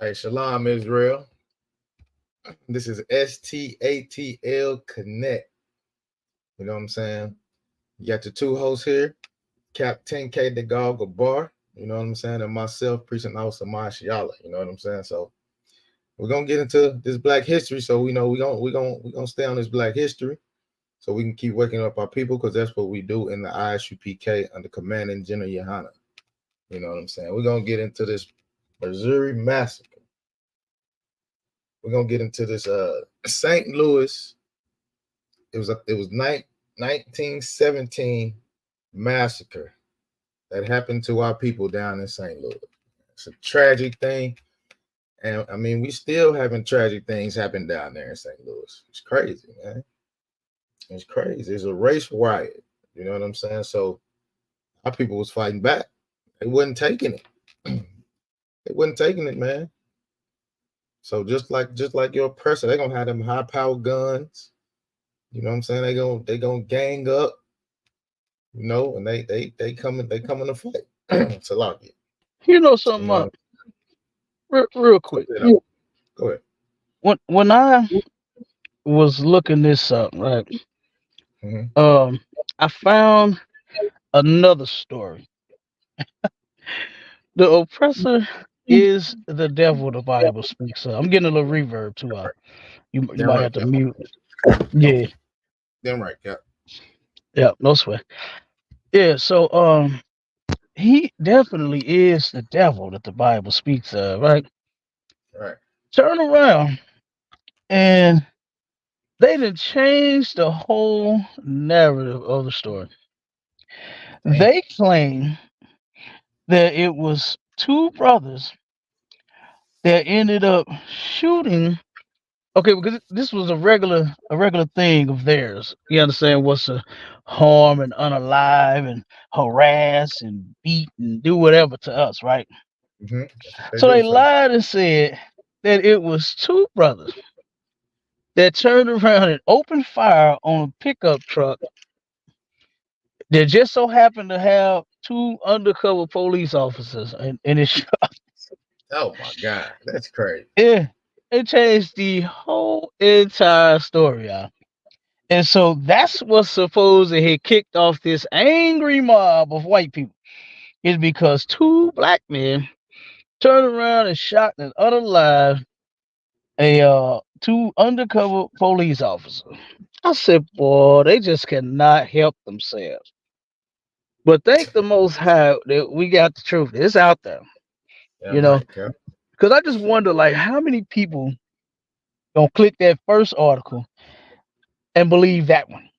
Hey, Shalom Israel. This is STATL Connect. You know what I'm saying? You got the two hosts here, Cap 10K the Goggle Bar, you know what I'm saying, and myself, Preaching Officer Mashiala, you know what I'm saying? So we're gonna get into this Black history. So we know we're gonna stay on this Black history so we can keep waking up our people, because that's what we do in the ISUPK under Commanding General YAHANNA. You know what I'm saying? We're gonna get into this Missouri Massacre. We're gonna get into this St. Louis. It was 1917 massacre that happened to our people down in St. Louis. It's a tragic thing, and I mean, we still having tragic things happen down there in St. Louis. It's crazy, man. It's crazy. It's a race riot. You know what I'm saying? So our people was fighting back. They wasn't taking it. They wasn't taking it, man. So just like your oppressor, they're gonna have them high powered guns. You know what I'm saying? They gonna gang up, you know, and they coming to fight. It's a lot. You know You something, know, real quick. go ahead. When I was looking this up, right? Mhm. I found another story. The oppressor is the devil. The Bible speaks of. I'm getting a little reverb too. You Damn might right, have to yeah. mute. Yeah, Damn right, yeah. yeah, no sweat. Yeah, so he definitely is the devil that the Bible speaks of, right? Right. Turn around and they done changed the whole narrative of the story. Damn. They claim that it was two brothers that ended up shooting. Okay, because this was a regular thing of theirs. You understand? What's to harm and unalive and harass and beat and do whatever to us, right? That's what they So do. they So lied and said that it was two brothers that turned around and opened fire on a pickup truck that just so happened to have two undercover police officers in it. oh my God, that's crazy. Yeah, it changed the whole entire story out. And so that's what's supposed to have kicked off this angry mob of white people. Is because two black men turned around and shot and unalive a two undercover police officers. I said, boy, they just cannot help themselves. But thank the Most High that we got the truth. It's out there, you Damn know. right, yeah. Because I just wonder, like, how many people gonna click that first article and believe that one?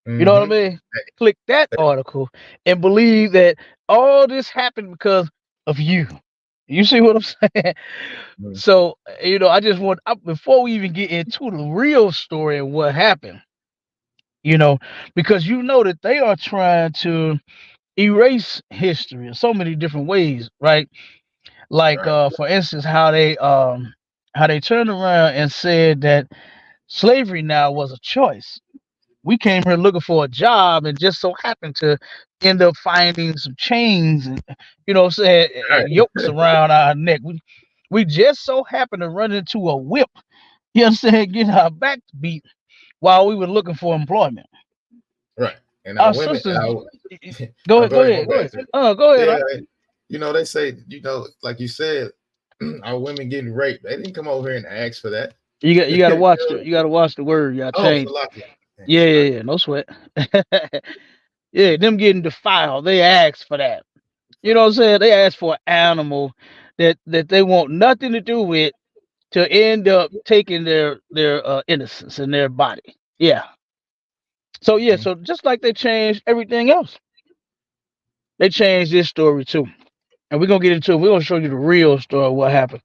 You know what I Mm-hmm. mean? Click that article and believe that all this happened because of you. You see what I'm saying? So, I just before we even get into the real story and what happened, because that they are trying to erase history in so many different ways, right? Like, Right. for instance, how they turned around and said that slavery now was a choice. We came here looking for a job and just so happened to end up finding some chains and what I'm saying, Right. and yokes around our neck. We just so happened to run into a whip, you understand, getting our back beat while we were looking for employment. Right. And our Our women, sisters, our, go oh, ahead, go go ahead, my ahead, go bad. ahead. Go ahead. Yeah, they say, like you said, our women getting raped. They didn't come over here and ask for that. You got to watch the word. You got to Oh, change. Salakia. Yeah, no sweat. Yeah, them getting defiled. They asked for that. You know what I'm saying? They asked for an animal that they want nothing to do with to end up taking their innocence in their body. Yeah. So yeah, Mhm. so just like they changed everything else, they changed this story too. And we're gonna get into it. We're gonna show you the real story of what happened.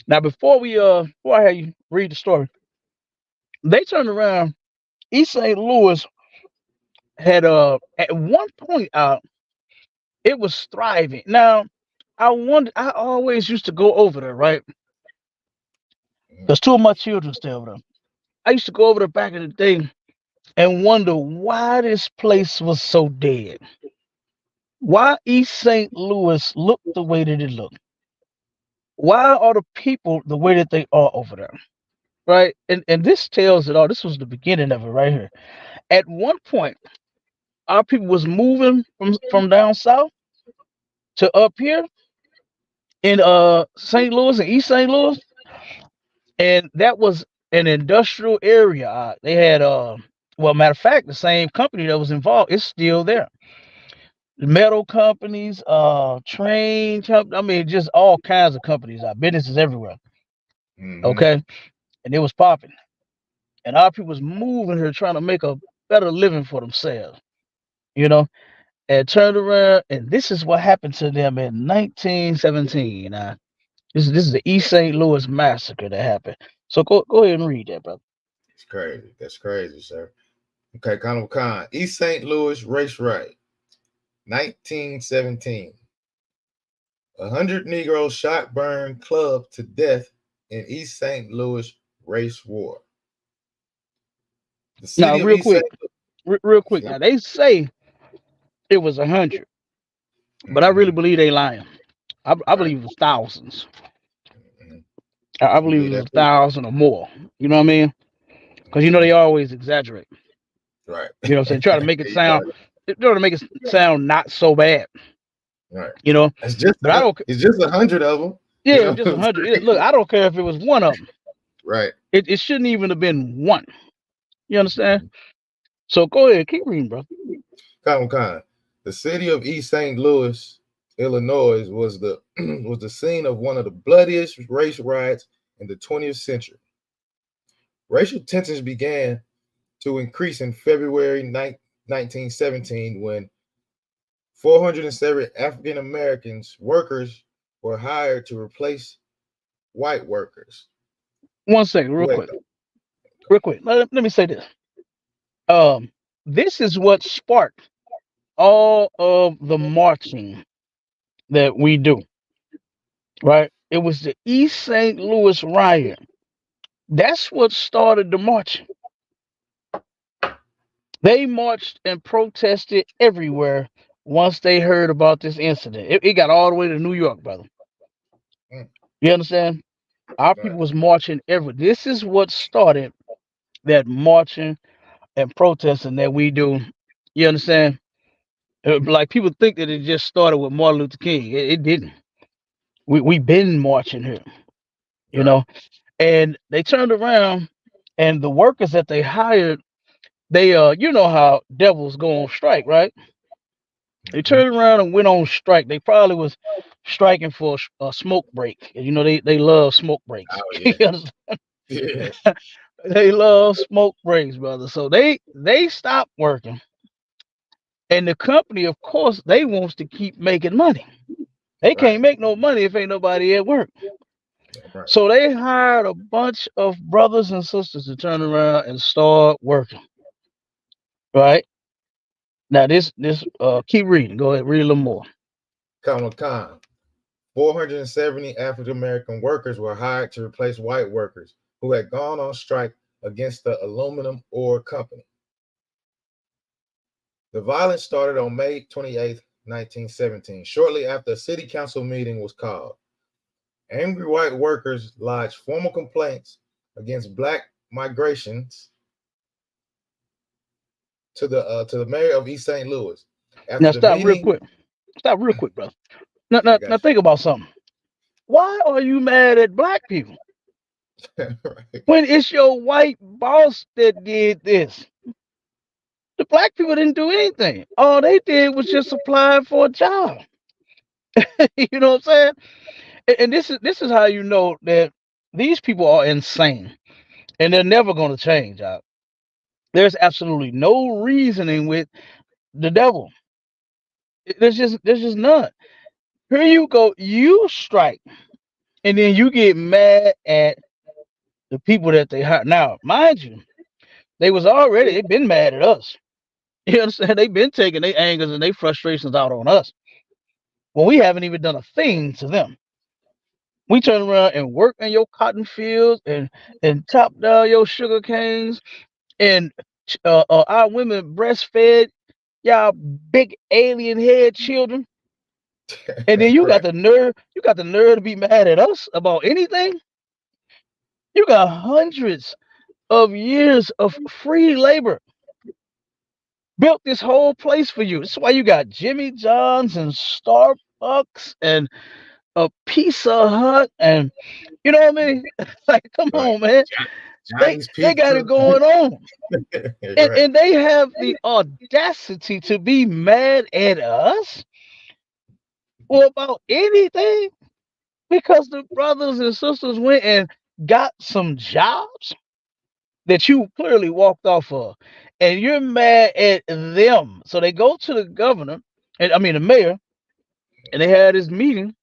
Now before I have you read the story, they turned around. East St. Louis had at one point out it was thriving. Now I always used to go over there, right? Because two of my children stay over there. I used to go over there back in the day and wonder why this place was so dead. Why East St. Louis looked the way that it looked. Why are the people the way that they are over there? Right? And this tells it all. This was the beginning of it right here. At one point, our people was moving from down south to up here in St. Louis and East St. Louis, and that was an industrial area. They had well, matter of fact, the same company that was involved is still there. The metal companies, I mean, just all kinds of companies, businesses everywhere. Mm-hmm. Okay, and it was popping, and our people was moving here trying to make a better living for themselves. You know, and turned around, and this is what happened to them in 1917. This is the East St. Louis massacre that happened. So go ahead and read that, brother. It's crazy. That's crazy, sir. Okay, Colonel Khan. East St. Louis race riot, 1917. 100 Negroes shot, burned, clubbed to death in East St. Louis race war. The Now, city of real East St. quick, real quick. Now they say it was 100, but I really Mm-hmm. believe they lying. I Right. believe it was thousands. Mm-hmm. I You believe believe it was that a too? thousand or more. You know what I mean? Because Mm-hmm. they always exaggerate. Right. You know what I'm saying? Try to make it You got sound, it. try to make it sound not so bad. Right. You know, It's just but I don't. it's just 100 of them. Yeah, You it was know just what I'm 100. saying? Look, I don't care if it was one of them. Right. It shouldn't even have been one. You understand? Mhm. So go ahead, keep reading, bro. Con. The city of East St. Louis, Illinois, was the was the scene of one of the bloodiest race riots in the 20th century. Racial tensions began to increase in February 1917 when 407 African Americans workers were hired to replace white workers 1 second, real who had quick, real quick. Let me say this. Um, this is what sparked all of the marching that we do. Right? It was the East St. Louis riot. That's what started the marching. They marched and protested everywhere once they heard about this incident. It got all the way to New York, brother. mm, You understand? Our right, people was marching everywhere. This is what started that marching and protesting that we do. You understand? Like people think that it just started with Martin Luther King. It didn't. We been marching here, you right. know. And they turned around, and the workers that they hired, they you know how devils go on strike, right? They Mm-hmm. turned around and went on strike. They probably was striking for a smoke break. You know they love smoke breaks. Oh You yeah, understand? yeah, They love smoke breaks, brother. So they stopped working, and the company, of course, they wants to keep making money. They right, can't make no money if ain't nobody at work. right. So they hired a bunch of brothers and sisters to turn around and start working. Right now, this keep reading. Go ahead, read a little more. Kamala Khan. 470 African American workers were hired to replace white workers who had gone on strike against the aluminum ore company. The violence started on May 28, 1917, shortly after a city council meeting was called. Angry white workers lodged formal complaints against black migrations to the mayor of East St. Louis. Now After the stop real meeting, quick. Stop real quick, brother. I Now got think about something. Why are you mad at black people you. Right. when it's your white boss that did this? The black people didn't do anything. All they did was just apply for a job. You know what I'm saying? And this is how you know that these people are insane and they're never going to change. There's absolutely no reasoning with the devil. There's just none. Here you go, you strike, and then you get mad at the people that they hire. Now, mind you, they've been mad at us. You understand? They've been taking their angers and their frustrations out on us when we haven't even done a thing to them. We turn around and work in your cotton fields and chop down your sugar canes and our women breastfed y'all big alien head children. And then Right. you got the nerve to be mad at us about anything? You got hundreds of years of free labor built this whole place for you. That's why you got Jimmy John's and Starbucks and a Pizza Hut, and you know what I mean? Like, come Right. on, man. Johnny's They got it Pizza. going on. Right. And they have the audacity to be mad at us or about anything because the brothers and sisters went and got some jobs that you clearly walked off of, and you're mad at them. So they go to the governor, and I mean the mayor, and they had this meeting,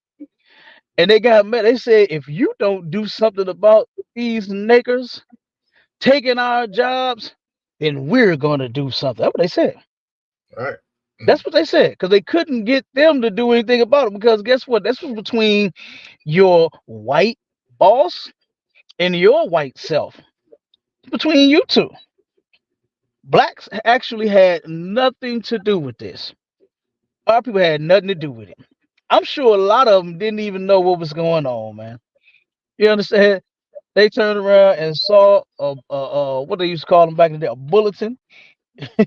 and they got mad. They said, if you don't do something about these niggers taking our jobs, then we're gonna do something. That's what they said. Right. That's what they said because they couldn't get them to do anything about it. Because guess what? This was between your white boss and your white self. Between you two, blacks actually had nothing to do with this. Our people had nothing to do with it. I'm sure a lot of them didn't even know what was going on, man. You understand? They turned around and saw what they used to call them back in the day, a bulletin.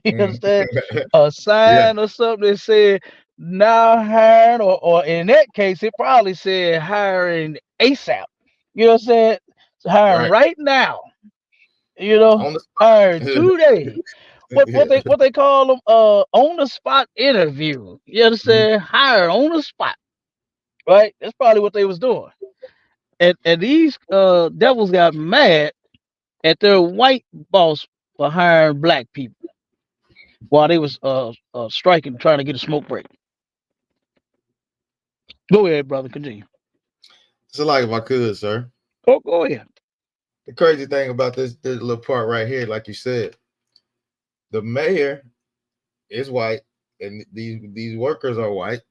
You Mhm. understand? A Yeah. sign or something that said now hiring, or in that case, it probably said hiring ASAP. You know what I'm saying? So hiring Right. right now. You know, On the hiring spot. today. Yeah. What they call them? On the spot interview. You Mhm. understand? Hired on the spot. Right? That's probably what they was doing. And these devils got mad at their white boss for hiring black people while they was striking, trying to get a smoke break. Go ahead, brother. Continue. So, like, if I could, sir, Go ahead. the crazy thing about this little part right here, like you said, the mayor is white, and these workers are white.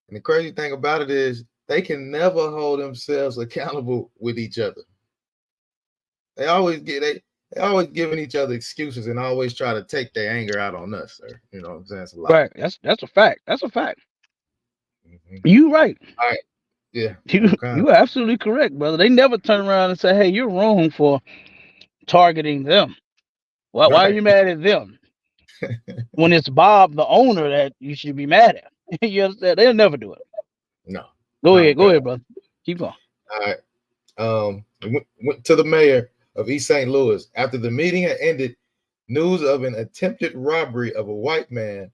And the crazy thing about it is they can never hold themselves accountable with each other. They always giving each other excuses and always try to take their anger out on us, sir. You know what I'm saying? It's a lot. Right. That's a fact. That's a fact. Mhm. You right. All right. Yeah. Okay. You are absolutely correct, brother. They never turn around and say, "Hey, you're wrong for targeting them." Why are Right. you mad at them when it's Bob, the owner, that you should be mad at? You understand? They'll never do it. No. Go Okay. ahead, brother. Keep going. All right. Went to the mayor of East St. Louis. After the meeting had ended, news of an attempted robbery of a white man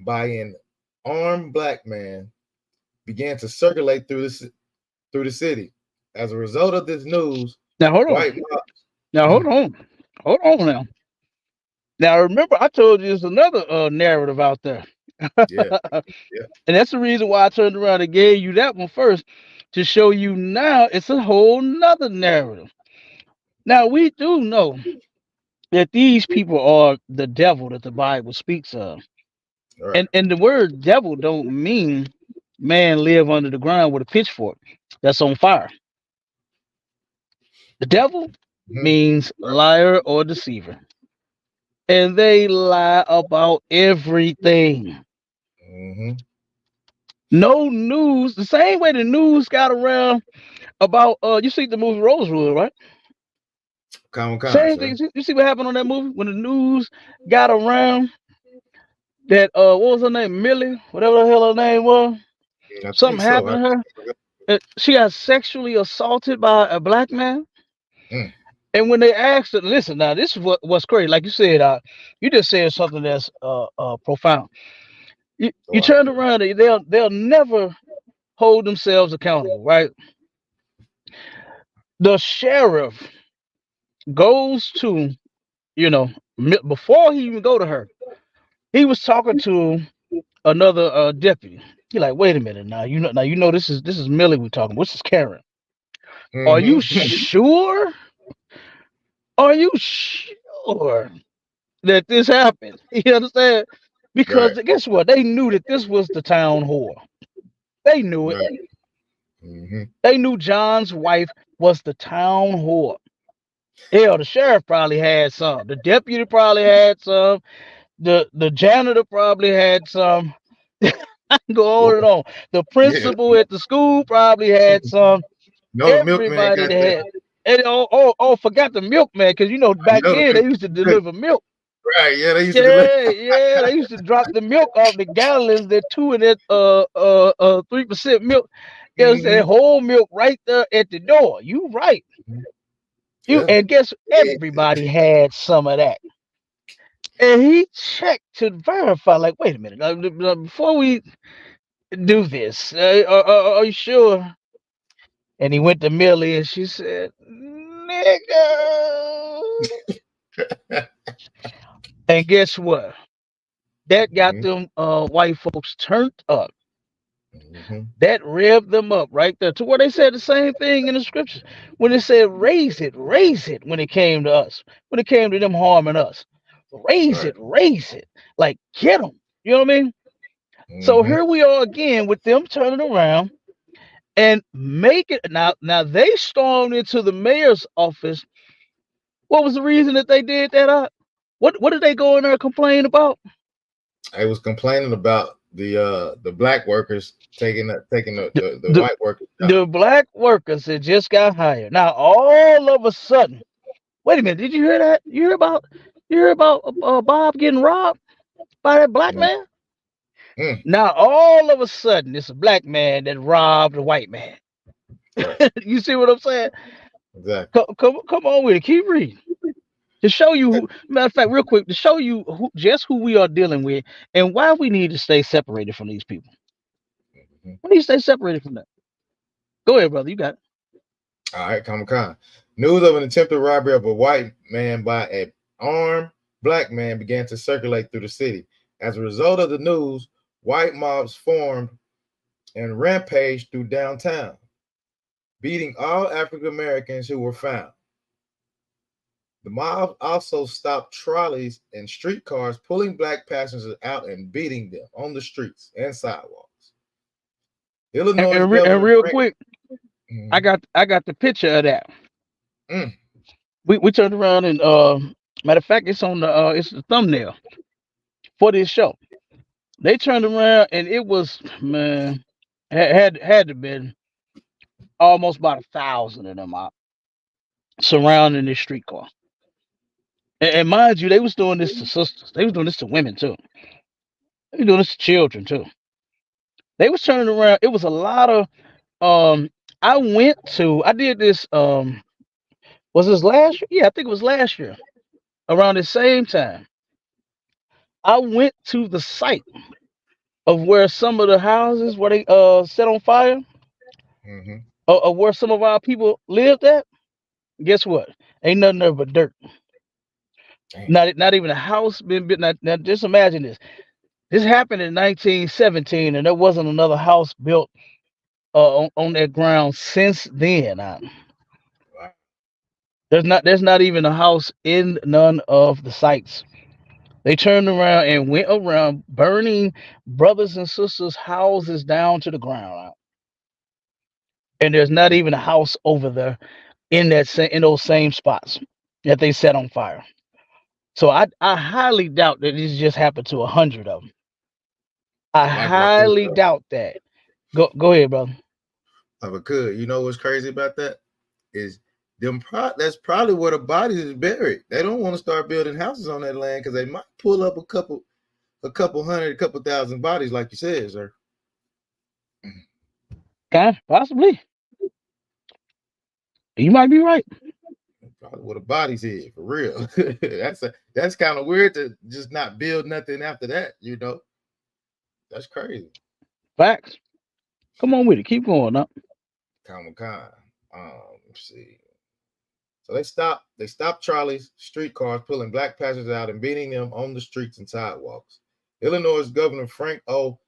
by an armed black man began to circulate through the city. As a result of this news, Now hold on. white mob, Now hold on. Now remember, I told you there's another narrative out there, yeah, and yeah, that's the reason why I turned around and gave you that one first to show you now it's a whole nother narrative. Now we do know that these people are the devil that the Bible speaks of. all right. And the word devil don't mean man live under the ground with a pitchfork that's on fire. The devil Mhm, means liar or deceiver. And they lie about everything. mhm. No news, the same way the news got around about you see the movie Rosewood, right? Common kind, Same thing. sir. You see what happened on that movie when the news got around that what was her name? Millie, whatever the hell her name was. I think Something so. happened to her. She got sexually assaulted by a black man. Mm, And when they asked her, listen, now this is what's crazy. Like you said, you just said something that's profound. You wow. turned around, they'll never hold themselves accountable, right? The sheriff goes to, you know, before he even go to her, he was talking to another deputy. He like, wait a minute, now you know this is Millie we talking. This is Karen. Are you Hmm. sure? Are you sure that this happened? You understand? Because Right, guess what? They knew that this was the town whore. They knew it. right. Hmm. They knew John's wife was the town whore. Hell, the sheriff probably had some. The deputy probably had some. The janitor probably had some. Go on and on. The Yeah. principal at the school probably had some. No, the milkman Everybody got that that. had. And forgot the milkman, because I back know the then they milk. used to deliver milk. Right. Yeah, they used to delay. Yeah, yeah, they used to drop the milk off the gallons, that 2 and that 3% milk. You know what I'm saying? Hmm. Whole milk right there at the door. You right. Yeah. And guess everybody had some of that. And he checked to verify, like, wait a minute, before we do this, are you sure? And he went to Millie and she said, nigga. And guess what? That got Hmm. them white folks turned up. Hmm. That revved them up right there to where they said the same thing in the scriptures when it said raise it when it came to us, when it came to them harming us. Right. Raise it. Like, get them. You know what I mean? So Hmm. here we are again with them turning around and make it. Now they stormed into the mayor's office. What was the reason that they did that? What did they go in there and complain about? I was complaining about the black workers taking The, the the, white workers job. the black workers that just got hired. Now all of a sudden, wait a minute, did you hear that? You hear about Bob getting robbed by that black Mm. man? Mm. Now all of a sudden, it's a black man that robbed a white man. Right. You see what I'm saying? Exactly. Come on with it. Keep reading. To show you who, matter of fact, real quick, to show you who we are dealing with and why we need to stay separated from these people. Mhm. We need to stay separated from them. Go ahead, brother. You got it. All right, Common Con. News of an attempted robbery of a white man by an armed black man began to circulate through the city. As a result of the news, white mobs formed and rampaged through downtown, beating all African Americans who were found. The mob also stopped trolleys and streetcars, pulling black passengers out and beating them on the streets and sidewalks. Illinois And Governor real Frank. quick, Mhm. I got the picture of that. Mm. We turned around and matter of fact, it's the thumbnail for this show. They turned around and it was, man, had to been almost about 1,000 of them out surrounding this streetcar. And mind you, they was doing this to sisters. They was doing this to women too. They was doing this to children too. They was turning around. It was a lot of um. I did this. Was this last year? Yeah, I think it was last year around the same time. I went to the site of where some of the houses where they set on fire, Hmm. or where some of our people lived at. Guess what? Ain't nothing there but dirt. Damn. Not even a house been built. Now just imagine this. This happened in 1917, and there wasn't another house built on that ground since then. Wow. There's not even a house in none of the sites. They turned around and went around burning brothers and sisters' houses down to the ground. And there's not even a house over there in those same spots that they set on fire. So I highly doubt that this just happened to 100 of them. I Likewise, highly doubt that. Go ahead, brother. if I could. You know what's crazy about that is that's probably where the bodies is buried. They don't want to start building houses on that land because they might pull up a couple hundred, a couple thousand bodies, like you said, sir. Possibly. You might be right. Probably where the bodies is for real. That's kind of weird to just not build nothing after that. That's crazy. Facts. Come on with it. Keep going up. Common Con. Let's see. So they stopped trolleys, streetcars, pulling black passengers out and beating them on the streets and sidewalks. Illinois Governor Frank O.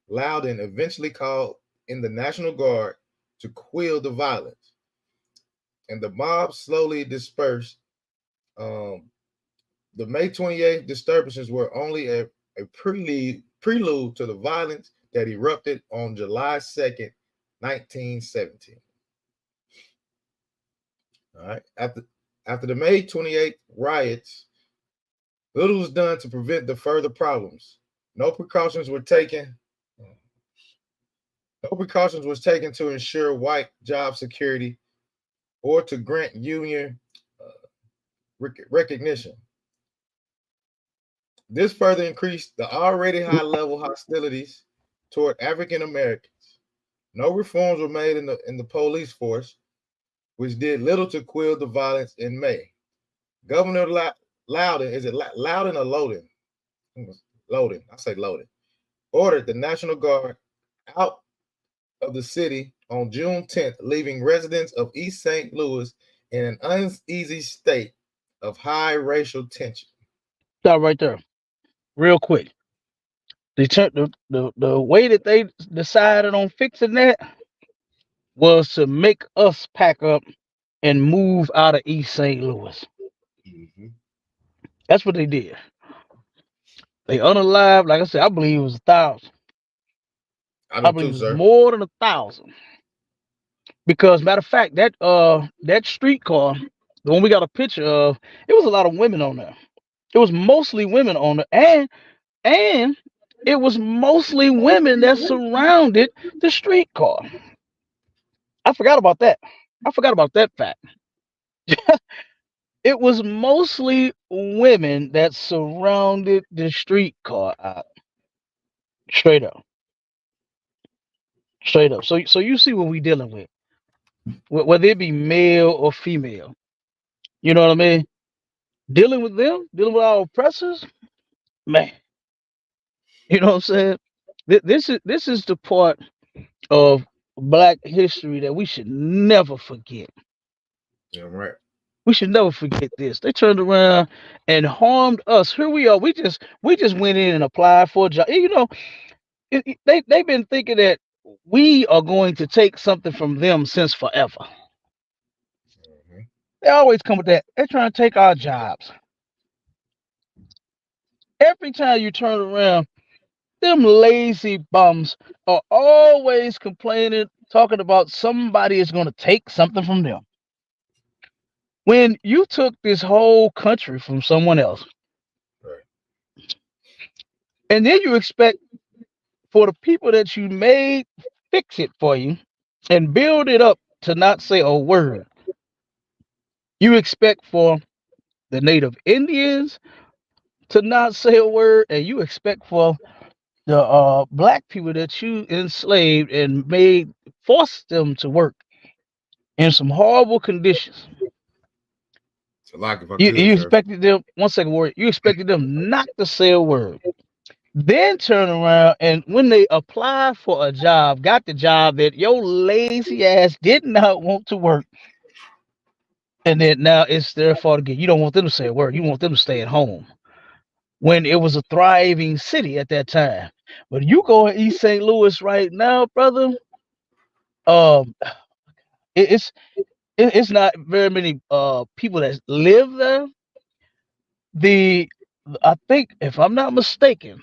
Loudon eventually called in the National Guard to quell the violence, and the mob slowly dispersed. Um, the May 28th disturbances were only a prelude to the violence that erupted on July 2nd, 1917. All right. After the May 28th riots, little was done to prevent the further problems. No precautions were taken. No precautions was taken to ensure white job security or to grant union recognition. This further increased the already high level hostilities toward African Americans. No reforms were made in the police force, which did little to quell the violence in May. Governor Loudon, is it Loudon or Loudon? Loudon, I say Loudon, ordered the National Guard out of the city on June 10th, leaving residents of East St. Louis in an uneasy state of high racial tension. Stop right there, real quick. The way that they decided on fixing that was to make us pack up and move out of East St. Louis. Mm-hmm. That's what they did. They unalived, like I said, I believe it was 1,000. I I do believe too, it was sir. more than 1,000. Because matter of fact, that streetcar, the one we got a picture of, it was a lot of women on there. It was mostly women on there, and it was mostly women that surrounded the streetcar. I forgot about that. I forgot about that fact. It was mostly women that surrounded the streetcar. Straight up, straight up. So you see what we dealing with, whether it be male or female. You know what I mean? Dealing with them, dealing with our oppressors, man. You know what I'm saying? This is the part of Black history that we should never forget. Yeah, right. We should never forget this. They turned around and harmed us. Here we are. We just went in and applied for a job. You know, they've been thinking that we are going to take something from them since forever. Mm-hmm. They always come with that. They're trying to take our jobs. Every time you turn around, them lazy bums are always complaining, talking about somebody is going to take something from them. When you took this whole country from someone else, Right. and then you expect for the people that you made fix it for you and build it up to not say a word. You expect for the native Indians to not say a word, and you expect for the black people that you enslaved and made forced them to work in some horrible conditions. So, like if I You could, sir. expected them, one second word, you expected them not to say a word. Then turn around and when they apply for a job, got the job that your lazy ass did not want to work, and then now it's their fault again. You don't want them to say a word. You want them to stay at home when it was a thriving city at that time. But you go in East St. Louis right now, brother. Um, it, it's it's not very many people that live there. The I think if I'm not mistaken,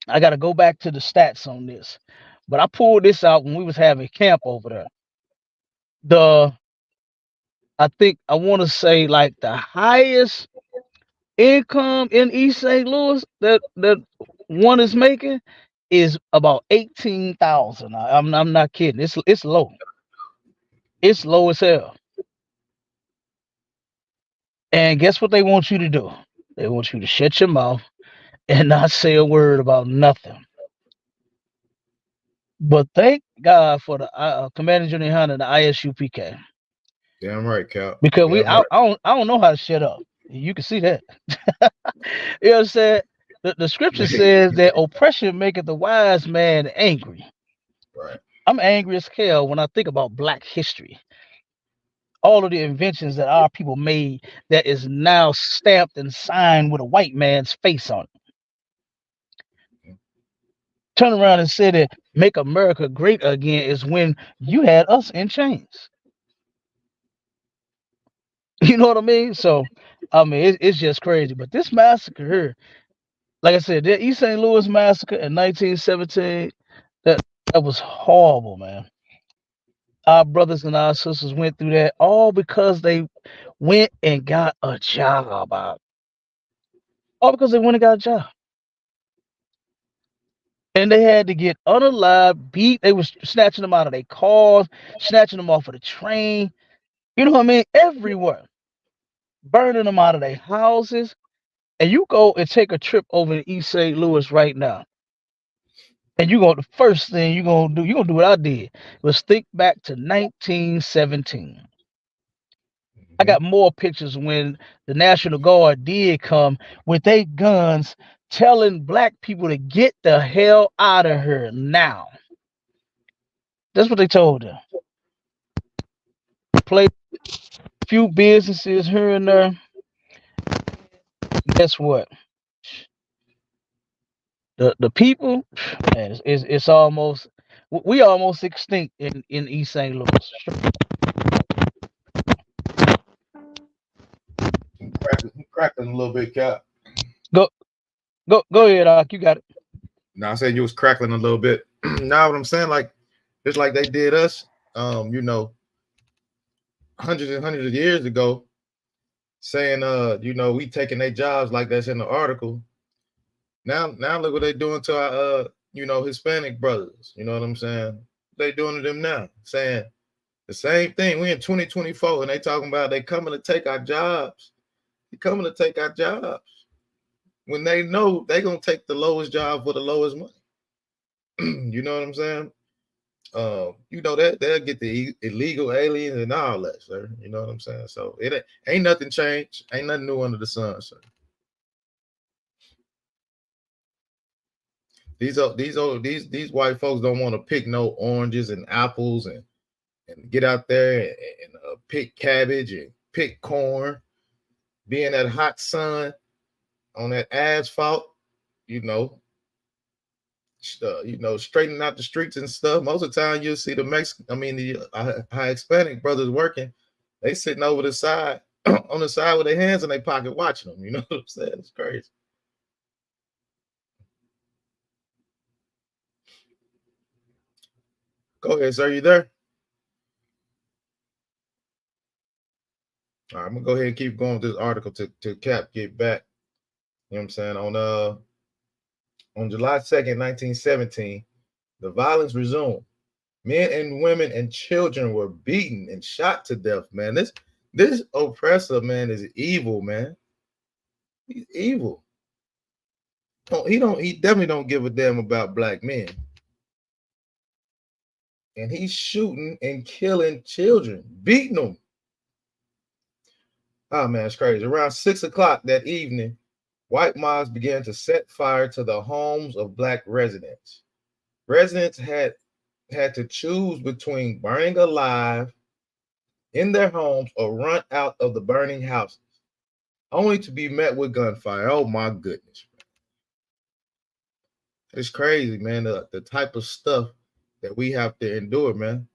I got to go back to the stats on this, but I pulled this out when we was having camp over there. The I think I want to say like the highest income in East St. Louis that one is making is about 18,000. I'm not kidding. It's low. It's low as hell. And guess what they want you to do? They want you to shut your mouth and not say a word about nothing. But thank God for the Commander Junior Hunter and the ISUPK Damn right, Cap. because we Damn right. I don't know how to shut up. You can see that. You know what I'm saying? The scripture says that oppression maketh the wise man angry. Right. I'm angry as hell when I think about Black history. All of the inventions that our people made that is now stamped and signed with a white man's face on it. Turn around and say that make America great again is when you had us in chains. You know what I mean? So, I mean, it's just crazy. But this massacre here, like I said, the East St. Louis massacre in 1917, that that was horrible, man. Our brothers and our sisters went through that all because they went and got a job out. All because they went and got a job. And they had to get unalive, beat. They was snatching them out of their cars, snatching them off of the train. You know what I mean? Everywhere, burning them out of their houses. And you go and take a trip over to East St. Louis right now, and you go. The first thing you're gonna do what I did was think back to 1917. I Mhm. got more pictures when the National Guard did come with their guns, telling black people to get the hell out of here now. That's what they told them. Play a few businesses here and there. Guess what? The people, man, it's almost we almost extinct in East St. Louis. Cracking a little bit, Cap. Go go ahead, Doc. You got it. Now I said you was crackling a little bit. Now what I'm saying, like just like they did us, you know, hundreds and hundreds of years ago, saying you know, we taking their jobs like that's in the article. Now look what they doing to our you know, Hispanic brothers. You know what I'm saying? They doing to them now, saying the same thing. We in 2024 and they talking about they coming to take our jobs. They coming to take our jobs. When they know they gonna take the lowest job for the lowest money. You know what I'm saying? You know that they'll get the illegal aliens and all that, sir. You know what I'm saying? So ain't nothing changed. Ain't nothing new under the sun, sir. These white folks don't want to pick no oranges and apples and get out there and pick cabbage and pick corn, be in that hot sun on that asphalt, you know, you know, straightening out the streets and stuff. Most of the time, you'll see the Hispanic brothers working. They sitting over the side on the side with their hands in their pocket watching them. You know what I'm saying? It's crazy. Go ahead, sir. You there? All right, I'm gonna go ahead and keep going with this article to Cap get back. You know what I'm saying? On July 2nd, 1917, the violence resumed. Men and women and children were beaten and shot to death, man. This oppressor, man, is evil, man. He's evil. He definitely don't give a damn about black men. And he's shooting and killing children, beating them. Oh man, it's crazy. Around 6 o'clock that evening, white mobs began to set fire to the homes of black residents. Residents had to choose between burning alive in their homes or run out of the burning houses, only to be met with gunfire. Oh my goodness. It's crazy, man. The type of stuff that we have to endure, man.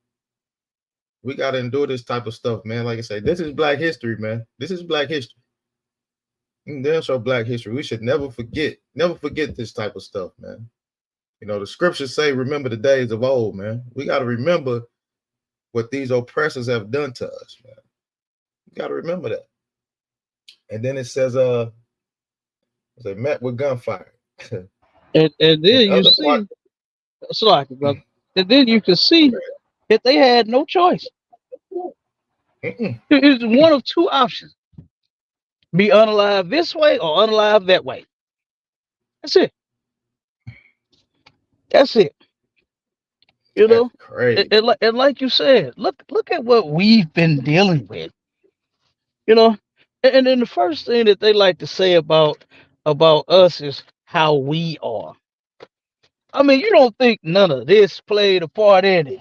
We got to endure this type of stuff, man. Like I say, this is black history, man. This is black history. Damn show black history. We should never forget this type of stuff, man. You know, the scriptures say, remember the days of old, man. We got to remember what these oppressors have done to us, man. We got to remember that. And then it says, they met with gunfire. And In then you other part, see, Slocky, brother. And then you can see that they had no choice. mm-mm. It's one of two options: be unalive this way or unalive that way. That's it. That's it. You That's know, crazy. and like you said, look at what we've been dealing with. You know, and then the first thing that they like to say about us is how we are. I mean, you don't think none of this played a part in it?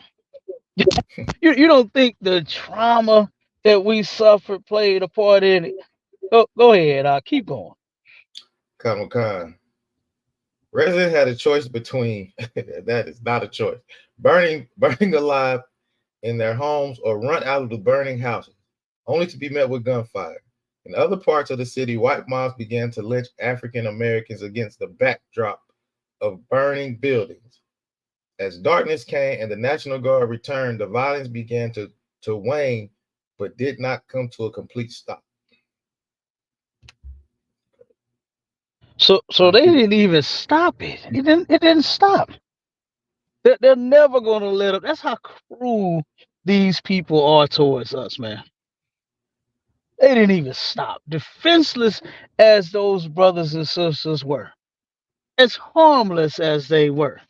You don't think the trauma that we suffered played a part in it? Go ahead. Keep going. Common Khan. Resident had a choice between that is not a choice. Burning alive in their homes or run out of the burning houses, only to be met with gunfire. In other parts of the city, white mobs began to lynch African Americans against the backdrop of burning buildings. As darkness came and the National Guard returned, the violence began to wane, but did not come to a complete stop. So Our they people. didn't even stop it. It didn't stop. They're never gonna let up. That's how cruel these people are towards us, man. They didn't even stop. Defenseless as those brothers and sisters were, as harmless as they were,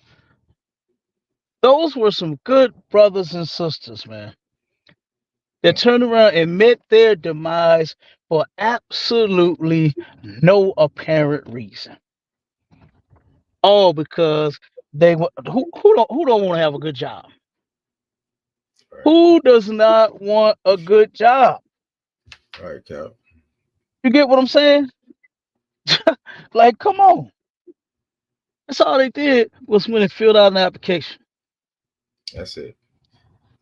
those were some good brothers and sisters, man. That Mm, turned around and met their demise for absolutely no apparent reason. All because who don't want to have a good job? right. Who does not want a good job? All right, Cal. You get what I'm saying? Like, come on. That's all they did was when they filled out an application. That's it.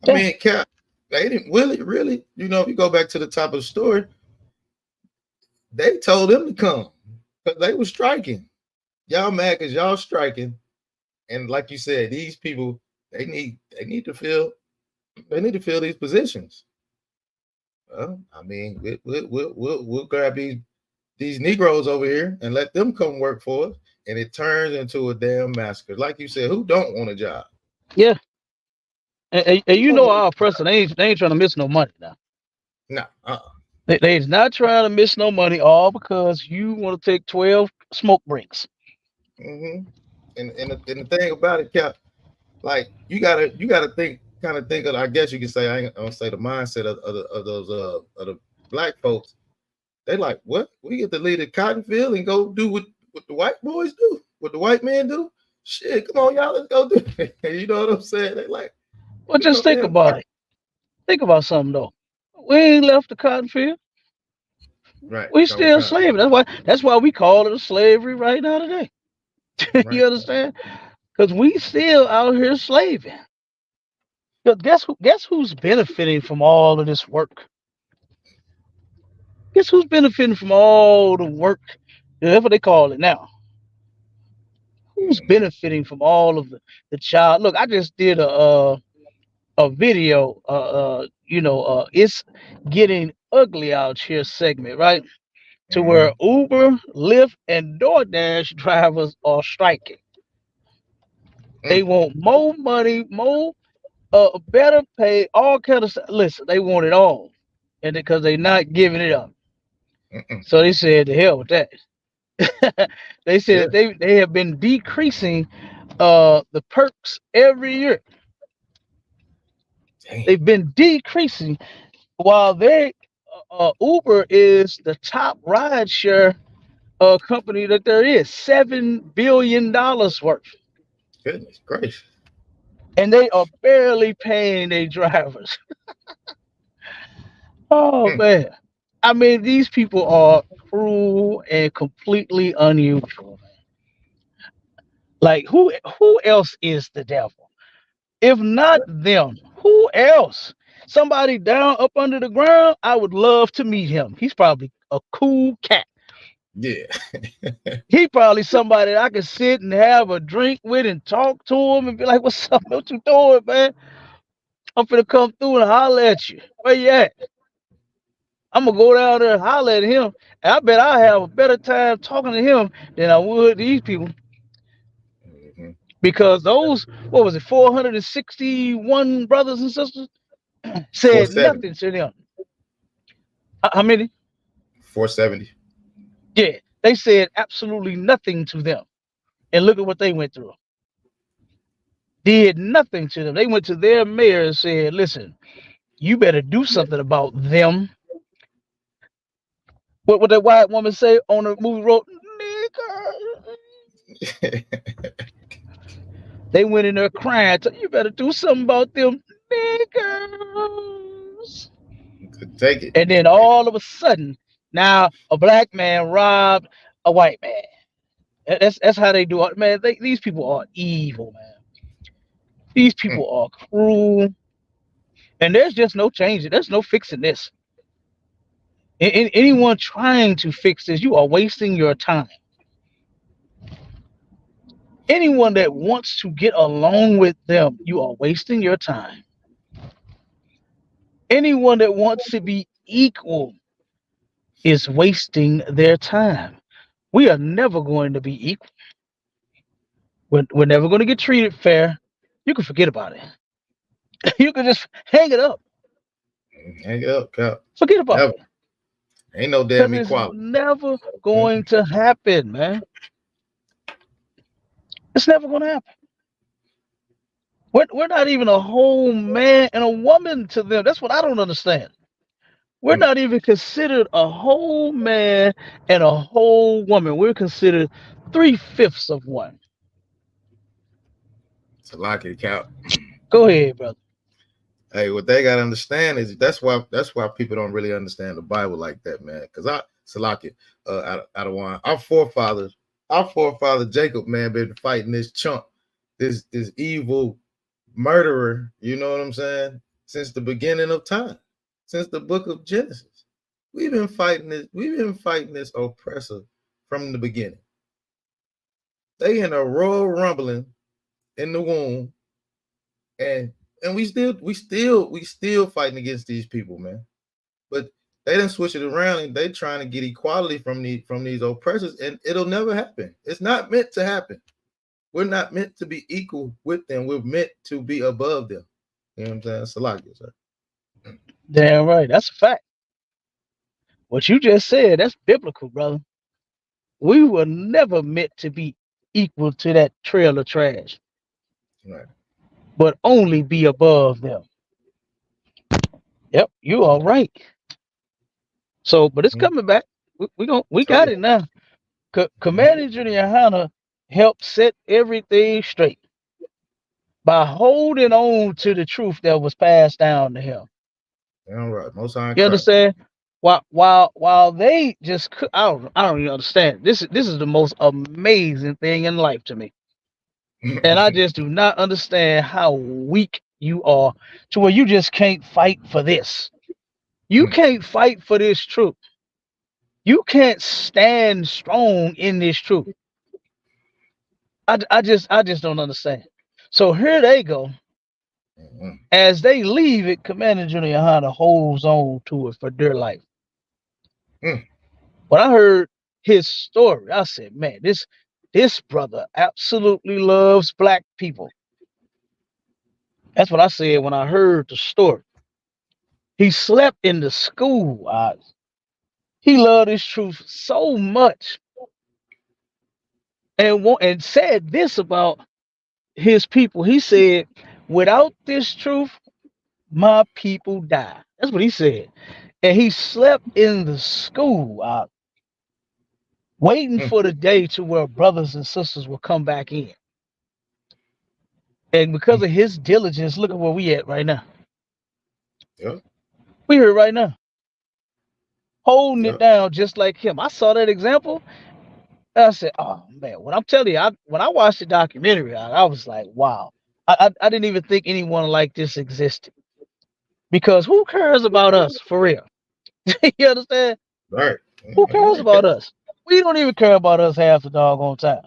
I Yeah, mean, Cal, they didn't really. If you go back to the top of the story, they told them to come because they were striking. Y'all mad because y'all striking, and like you said, these people they need to fill these positions. Well, I mean, we'll grab these Negroes over here and let them come work for us, and it turns into a damn massacre. Like you said, who don't want a job? yeah. And Who you don't know want our president, they ain't trying to miss no money now. no? They's not trying to miss no money, all because you want to take 12 smoke breaks. Mm-hmm. And the thing about it, Cap, like you gotta think of, I guess you can say, I ain't gonna say the mindset of those of the black folks. They like, what? We get to leave the cotton field and go do what the white boys do, what the white men do. Shit, come on, y'all, let's go do it. You know what I'm saying? They like, But we just no think damn about it. Think about something though. We ain't left the cotton field. right. We Call still time. slaving. That's why we call it a slavery right now today. You Right. understand? Because we still out here slaving. 'Cause guess who's benefiting from all of this work? Guess who's benefiting from all the work? That's what they call it now. Who's Mm-hmm. benefiting from all of the child? Look, I just did a video. It's getting ugly out here segment, right? To where Mm-hmm. Uber, Lyft, and DoorDash drivers are striking. They Mm, want more money, more better pay, all kind of stuff. Listen, they want it all, and because they're not giving it up, mm-mm. so they said to hell with that. They Yeah. said they have been decreasing the perks every year. Damn. They've been decreasing while Uber is the top ride share company that there is, $7 billion worth, Goodness gracious. and they are barely paying their drivers. Oh Mm, man, I mean these people are cruel and completely unusual. Like who else is the devil? If not them, who else? Somebody down up under the ground, I would love to meet him. He's probably a cool cat. yeah. He probably somebody that I could sit and have a drink with and talk to him and be like, "What's up? What you doing, man? I'm finna come through and holler at you. Where you at?" I'm gonna go down there and holler at him. And I bet I have a better time talking to him than I would these people Mm-hmm. because those, what was it, 461 brothers and sisters said 470. nothing to them. How many? 470. Yeah, they said absolutely nothing to them. And look at what they went through. Did nothing to them. They went to their mayor and said, listen, you better do something about them. What would that white woman say on the movie road? Nigger. They went in there crying. You better do something about them niggers. Take it. And then all of a sudden, now a black man robbed a white man. That's how they do it, man. These people are evil, man. These Mm, people are cruel, and there's just no changing. There's no fixing this. Anyone trying to fix this, you are wasting your time. Anyone that wants to get along with them, you are wasting your time. Anyone that wants to be equal is wasting their time. We are never going to be equal. We're never going to get treated fair. You can forget about it. You can just hang it up. Hang it up, Cap. Forget about Never. it. Ain't no Because damn it's equality. never Mm, going to happen, man. It's never going to happen. We're not even a whole man and a woman to them. That's what I don't understand. We're mm. not even considered a whole man and a whole woman. We're considered three-fifths of one. It's a lock it, Cap. Go ahead, brother. Hey, what they gotta understand is that's why people don't really understand the Bible like that, man. Because Salaki, out of one, our forefather Jacob, man, been fighting this chump, this evil murderer. You know what I'm saying? Since the beginning of time, since the book of Genesis, we've been fighting this. We've been fighting this oppressor from the beginning. They in a royal rumbling in the womb, and we still fighting against these people, man. But they didn't switch it around and they trying to get equality from these oppressors, and it'll never happen. It's not meant to happen. We're not meant to be equal with them. We're meant to be above them. You know what I'm saying? Salakia, sir. Damn right. That's a fact. What you just said, that's biblical, brother. We were never meant to be equal to that trail of trash, Right. but only be above them. Yep, you are right. So, but it's Mm-hmm. coming back. We Oh got yeah. it now. Mm-hmm. Commander Junior Yohana helped set everything straight by holding on to the truth that was passed down to him. All right. Most High You Christ. understand? While they just I don't even understand. This is the most amazing thing in life to me. And I just do not understand how weak you are to where you just can't fight for this. You can't fight for this truth. You can't stand strong in this truth. I just don't understand. So here they go. Mm-hmm. As they leave it, Commander Junior Hanna holds on to it for dear life. Mm-hmm. When I heard his story, I said, man, this brother absolutely loves black people. That's what I said when I heard the story. He slept in the school. He loved his truth so much and said this about his people. He said, without this truth, my people die. That's what he said. And he slept in the school, waiting for the day to where brothers and sisters will come back in. And because of his diligence, look at where we at right now. Yep. We here right now, holding it Yep. down just like him. I saw that example. I said, "Oh man!" When I'm telling you, when I watched the documentary, I was like, "Wow!" I didn't even think anyone like this existed because who cares about us for real? You understand? Right. Who You're cares right, Cap. about us? We don't even care about us half the doggone time.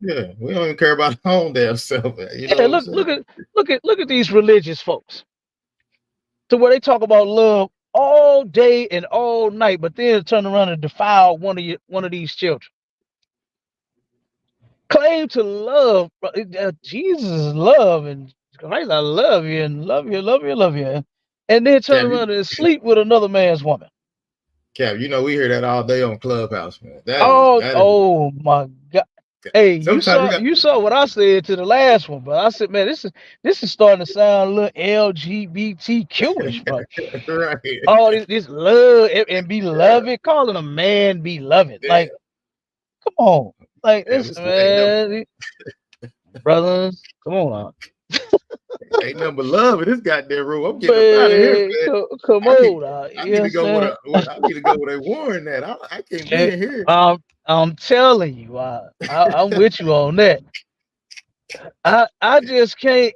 Yeah. We don't even care about our own damn self. You know Yeah, what I'm look, saying? look at these religious folks to where they talk about love all day and all night, but then turn around and defile one of these children. Claim to love Jesus is love and Christ, I love you and love you, love you, love you, and then turn Cap, you, around and sleep with another man's woman. Cap, we hear that all day on Clubhouse, man. That is Oh, that is. oh my God. Hey, you Sometimes you saw got you saw what I said to the last one, but I said, man, this is starting to sound a little LGBTQ-ish, bro. right. All this love and beloved, calling a man beloved. Damn, Like, come on. Like damn, this this ain't number man, brothers, come on ain't number love in this goddamn room. I'm getting up out of here, man, man. come I need on I you need to go with understand? I need to go with a warrant that I can't be Eh, in here. I'm telling you, I'm with you on that. I just can't.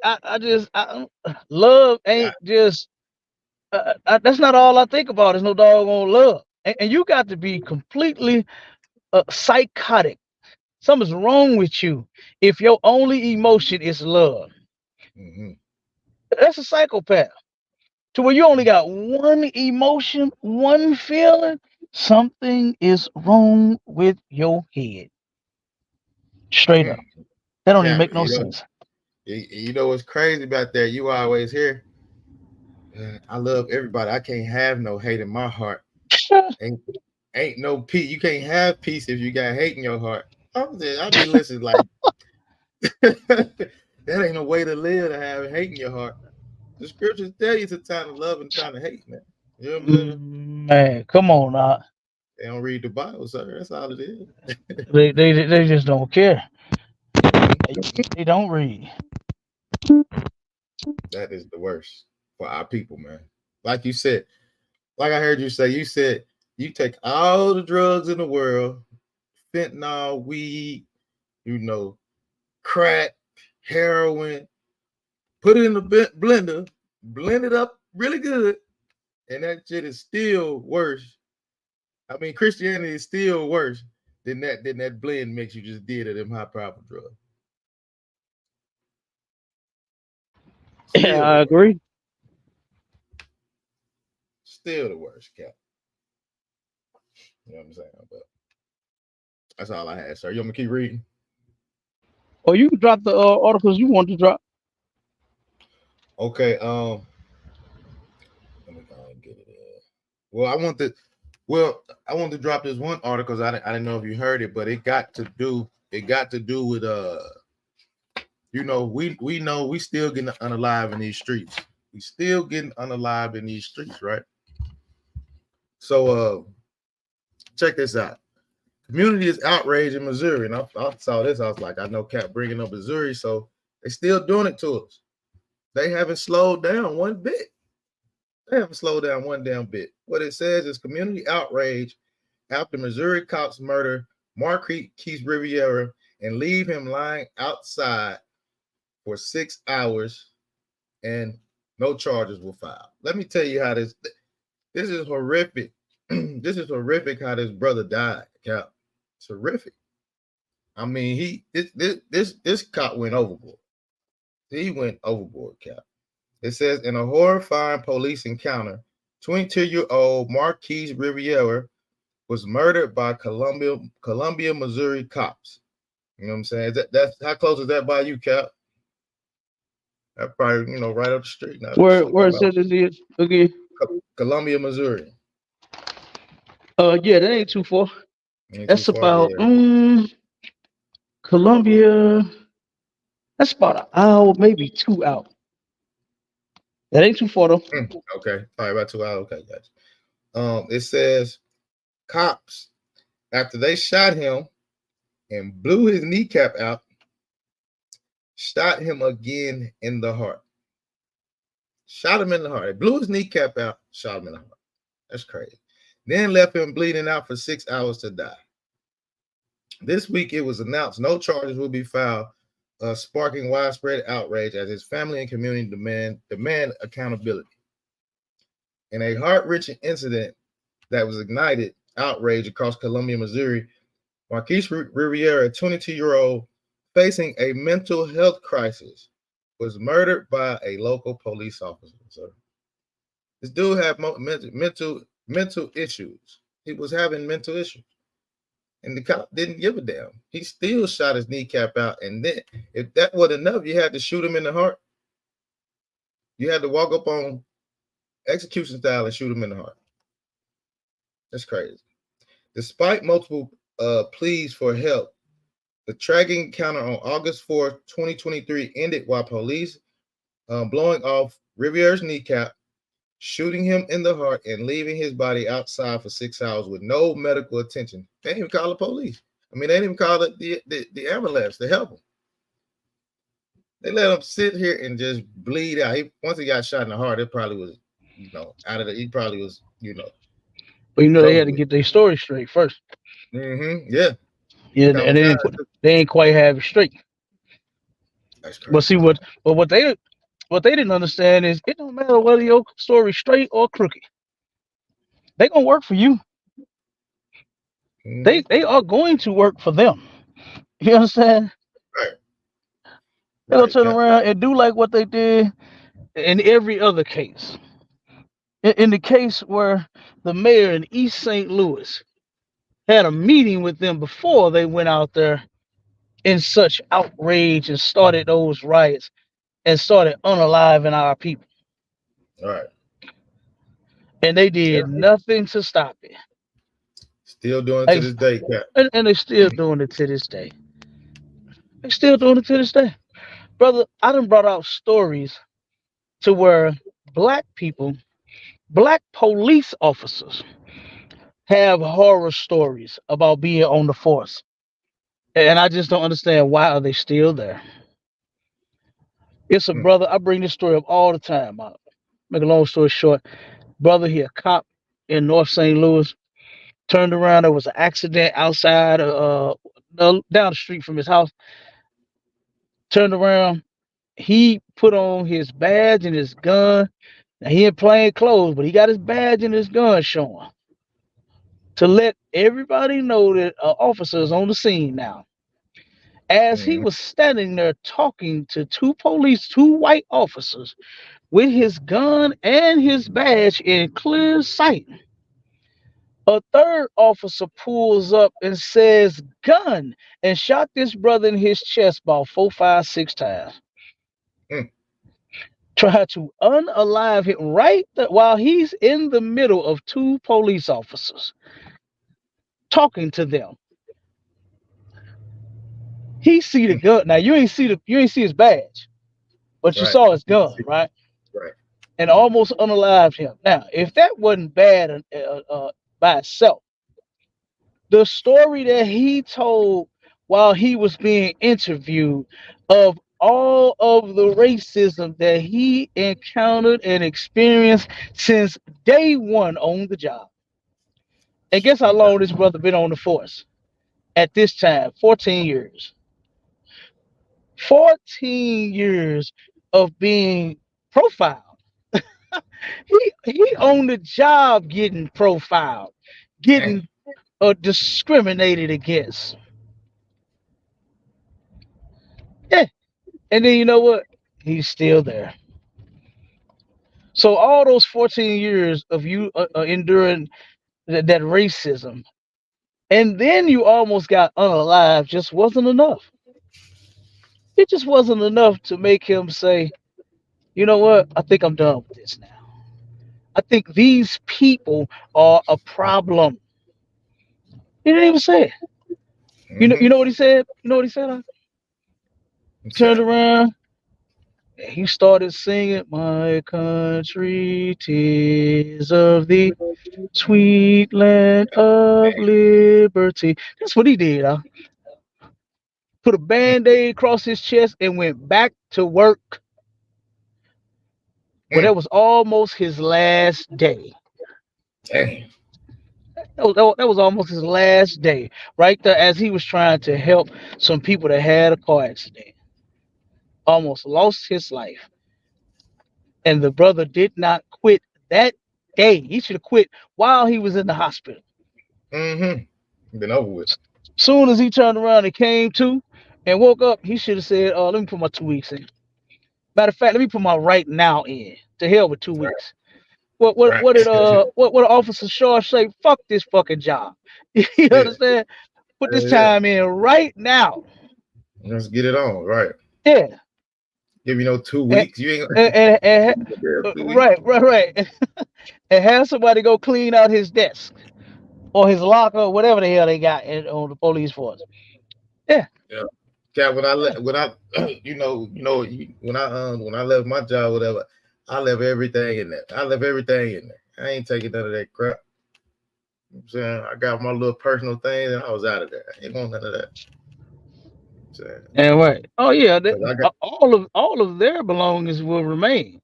Love God, ain't just. That's not all I think about. Is no doggone love, and you got to be completely psychotic. Something's wrong with you if your only emotion is love. mm-hmm. That's a psychopath. To where you only got one emotion, one feeling. Something is wrong with your head. Straight Mm, up. That don't even Cap, make no sense. you know what's crazy about that? You always hear, I love everybody. I can't have no hate in my heart. Ain't ain't no peace. You can't have peace if you got hate in your heart. I be listening like that ain't no way to live to have hate in your heart. The scriptures tell you it's a time to love and time to hate, man. You know what I'm saying? Man, come on now. They don't read the Bible, sir. That's all it is. They just don't care. Mhm. They don't read. That is the worst for our people, man. Like you said, like I heard you said you take all the drugs in the world, fentanyl, weed, you know, crack, heroin, put it in the blender, blend it up really good, and that shit is still worse. I mean, Christianity is still worse than that blend mix you just did of them high powerful drugs. Yeah, Still the I worst. agree. Still the worst, Cap. You know what I'm saying? But that's all I had, sir. You want me to keep reading? Or you can drop the articles you want to drop. Okay. Let me go and get it in. Well, well, I want to drop this one article because I didn't know if you heard it, but it got to do with we know we still getting unalive in these streets. We still getting unalive in these streets, right? So check this out. Community is outraged in Missouri. And I saw this. I was like, I know Cap bringing up Missouri, so they still doing it to us. They haven't slowed down one bit. They haven't slowed down one damn bit. What it says is community outrage after Missouri cops murder Marquise Riviera and leave him lying outside for 6 hours and no charges were filed. Let me tell you how this is horrific. This is horrific how this brother died, Cap. It's horrific. I mean, this cop went overboard. He went overboard, Cap. It says in a horrifying police encounter, 22-year-old Marquise Riviera was murdered by Columbia, Missouri cops. You know what I'm saying? That's how close is that by you, Cap? That probably right up the street. Now, Where it says this is again. Columbia, Missouri. Yeah, that ain't too far. Ain't too That's far. about Yeah. Columbia. That's about an hour, maybe 2 hours. That ain't too far though. Okay. All right, about 2 hours. Okay, gotcha. It says cops after they shot him and blew his kneecap out, shot him again in the heart. Shot him in the heart. They blew his kneecap out, shot him in the heart. That's crazy. Then left him bleeding out for 6 hours to die. This week it was announced no charges will be filed, sparking widespread outrage as his family and community demand accountability. In a heart-wrenching incident that was ignited outrage across Columbia, Missouri, Marquise Riviera, a 22-year-old facing a mental health crisis, was murdered by a local police officer. So this dude had mental issues. He was having mental issues, and the cop didn't give a damn. He still shot his kneecap out, and then if that wasn't enough, you had to shoot him in the heart. You had to walk up on execution style and shoot him in the heart. That's crazy. Despite multiple pleas for help, the tragic encounter on August 4th, 2023 ended while police blowing off Riviera's kneecap, shooting him in the heart, and leaving his body outside for 6 hours with no medical attention. They didn't even call the police. I mean, they didn't even call the ambulance to help him. They let him sit here and just bleed out. Once he got shot in the heart, it probably was, out of the, he probably was, But it was they over had to with. get their story straight first. Yeah. Yeah, Couple and times. they ain't quite have it straight. That's But crazy. see what they didn't understand is it don't matter whether your story straight or crooked. They gonna work for you. Mm-hmm. They are going to work for them. You understand? Right. They're gonna Right, turn Cap. around and do like what they did in every other case. in the case where the mayor in East St. Louis had a meeting with them before they went out there in such outrage and started those riots and started unaliving our people. All right. And they Yeah. did nothing to stop it. Still doing to Like, this day, Cap. and they're still doing it to this day. They're still doing it to this day. Brother, I done brought out stories to where black people, black police officers have horror stories about being on the force. And I just don't understand why are they still there. It's a Mm, brother, I bring this story up all the time. I make a long story short. Brother here, cop in North St. Louis, turned around. There was an accident outside, down the street from his house. Turned around. He put on his badge and his gun. Now, he in plain clothes, but he got his badge and his gun showing to let everybody know that officer is on the scene now. As he mm, was standing there talking to two white officers with his gun and his badge in clear sight, a third officer pulls up and says, "Gun," and shot this brother in his chest about 4, 5, 6 times. mm. Tried to unalive him while he's in the middle of two police officers talking to them. He see the gun. Now you ain't see his badge, but you Right. saw his gun, right? Right. And almost unalived him. Now, if that wasn't bad by itself, the story that he told while he was being interviewed of all of the racism that he encountered and experienced since day one on the job. And guess how Okay. long this brother been on the force? At this time, 14 years. 14 years of being profiled. He on the job getting profiled, Dang. getting discriminated against. Yeah. And then you know what? He's still there. So all those 14 years of you enduring that racism, and then you almost got unalive, just wasn't enough. It just wasn't enough to make him say, you know what? I think I'm done with this now. I think these people are a problem. He didn't even say it. Mm-hmm. You know what he said? You know what he said? What's Turned that? around and he started singing, "My country, 'tis of thee, sweet land of liberty." That's what he did. Huh? Put a Mm, band-aid across his chest and went back to work. Well, mm. that was almost his last day. Dang. That was almost his last day, right there, as he was trying to help some people that had a car accident. Almost lost his life. And the brother did not quit that day. He should have quit while he was in the hospital. Mm-hmm. Been over with. Soon as he turned around and came to and woke up, he should have said, let me put my 2 weeks in. Matter of fact, let me put my right now in. To hell with two Right. weeks. What did Officer Shaw say? Fuck this fucking job. You Yeah. understand? Put this Yeah. time in right now. Let's get it on. Right. Yeah. Give you no two And, weeks. You ain't and gonna 2 weeks. right. And have somebody go clean out his desk or his locker, whatever the hell they got on the police force. Yeah. Yeah. Cat, Yeah. when I when I left my job, whatever, I left everything in there. I left everything in there. I ain't taking none of that crap. You know what I'm saying, I got my little personal things and I was out of there. I ain't want none of that. You know what I'm And right. Oh yeah. saying? 'Cause I got All of their belongings will remain.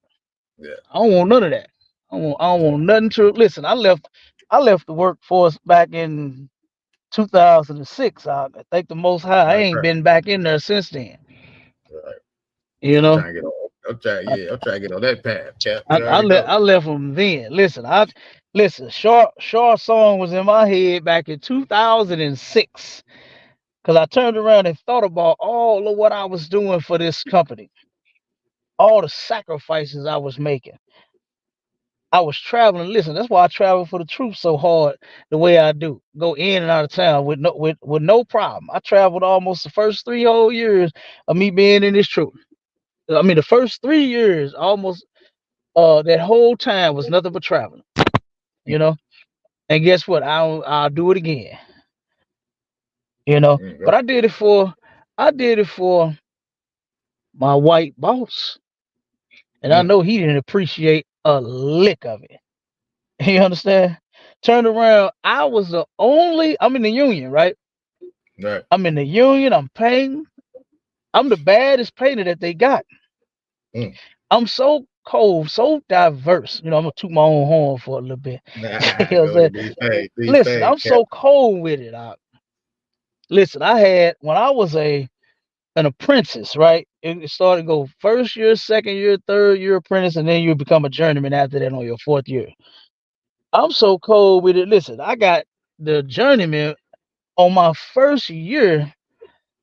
yeah, I don't want none of that. I don't want nothing to listen. I left the workforce back in 2006. I thank the Most High. I right, ain't right, been back in there since then. right. You I'm know, trying to get on. I I'm trying to get on that path, Cap. I, You I, already le- know. I left them then. Listen. Short song was in my head back in 2006 because I turned around and thought about all of what I was doing for this company, all the sacrifices I was making. I was traveling. Listen, that's why I travel for the truth so hard the way I do. Go in and out of town with no problem. I traveled almost the first 3 whole years of me being in this truth. I mean, the first 3 years, almost that whole time was nothing but traveling. You know. And guess what? I'll do it again. You know. Mm, But I did it for my white boss, and I mm, know he didn't appreciate a lick of it. You understand? Turned around. I'm in the union, right? right. I'm in the union. I'm painting. I'm the baddest painter that they got. Mm. I'm so cold, so diverse. I'm gonna toot my own horn for a little bit. You Nah, know what I'm go saying? ahead, be fade, be Listen, fade, I'm Cap. so cold with it. Listen, when I was an apprentice, right? It started to go first year, second year, third year apprentice, and then you become a journeyman after that on your fourth year. I'm so cold with it. Listen, I got the journeyman on my first year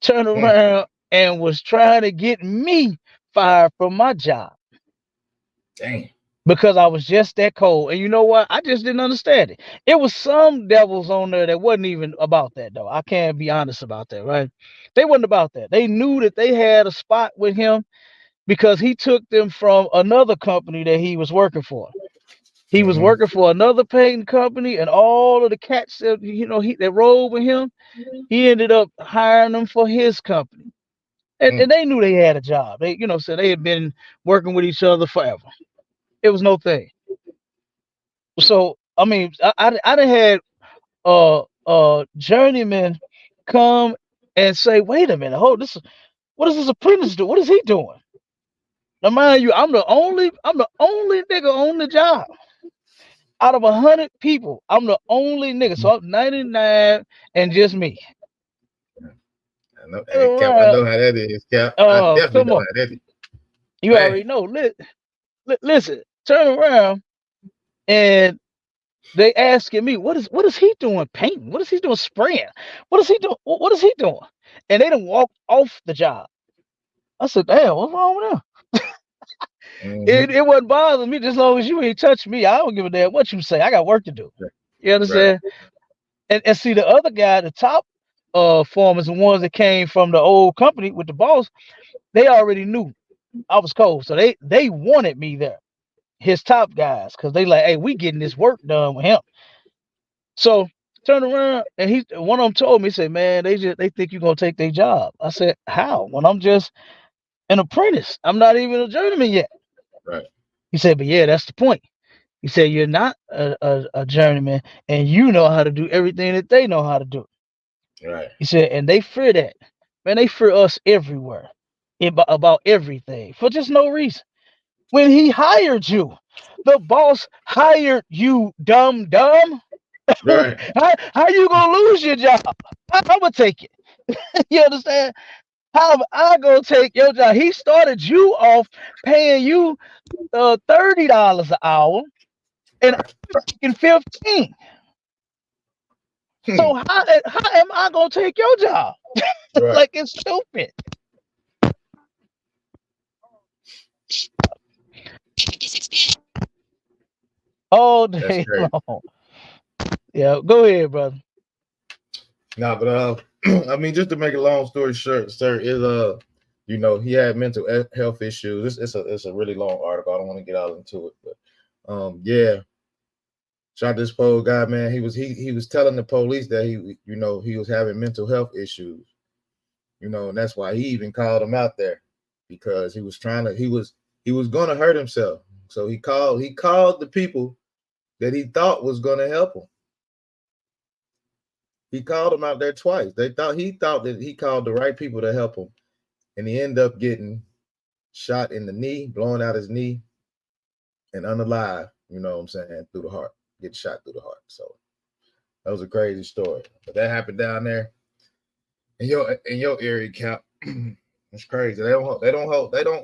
turned Mm, around and was trying to get me fired from my job damn. because I was just that cold. And you know what? I just didn't understand it. It was some devils on there that wasn't even about that, though. I can't be honest about that, right? They wasn't about that. They knew that they had a spot with him because he took them from another company that he was working for. He was Mm-hmm. working for another painting company, and all of the cats that that rolled with him, he ended up hiring them for his company. Mm, And they knew they had a job. So they had been working with each other forever. It was no thing. So I mean, I done had journeyman come and say, wait a minute, hold this. What does this apprentice do? What is he doing? Now, mind you, I'm the only nigga on the job. Out of 100 people, I'm the only nigga. So I'm 99 and just me. I know, Turn hey, Cap. I around. know how that is, Cap. I Oh, definitely come know on. how that is. You Hey, already know. Listen, turn around and they asking me, what is he doing painting? What is he doing spraying? What is he doing? What is he doing? And they done walked off the job. I said, damn, what's wrong with them? It, mm-hmm. it wouldn't bother me just as long as you ain't touch me. I don't give a damn what you say. I got work to do. You Right. understand? And see the other guy, the top foremen, the ones that came from the old company with the boss, they already knew I was cold. So they wanted me there, his top guys, because they like, hey, we getting this work done with him. So turn around and one of them told me, he said, man, they think you're gonna take their job. I said, how? When I'm just an apprentice. I'm not even a journeyman yet. Right. He said, but yeah, that's the point. He said, you're not a journeyman and you know how to do everything that they know how to do. Right. He said, and they fear that. Man, they fear us everywhere about everything for just no reason. When he hired you, the boss hired you, dumb. Right. How you gonna lose your job? I'm gonna take it. You understand? How am I gonna take your job? He started you off paying you $30 an hour, and Right. I'm making 15. Hmm. So how am I gonna take your job? Right. Like it's stupid. All That's day crazy. long. Yeah, go ahead, brother. Nah, but I mean, just to make a long story short, sir, is he had mental health issues. It's a really long article. I don't want to get all into it, but yeah, shot this poor guy, man. He was telling the police that he was having mental health issues, and that's why he even called him out there because he was gonna hurt himself. So he called the people that he thought was gonna help him. He called them out there twice. He thought that he called the right people to help him, and he ended up getting shot in the knee, blowing out his knee, and unalive. You know what I'm saying? Through the heart, get shot through the heart. So that was a crazy story. But that happened down there in your area, Cap. It's crazy. They don't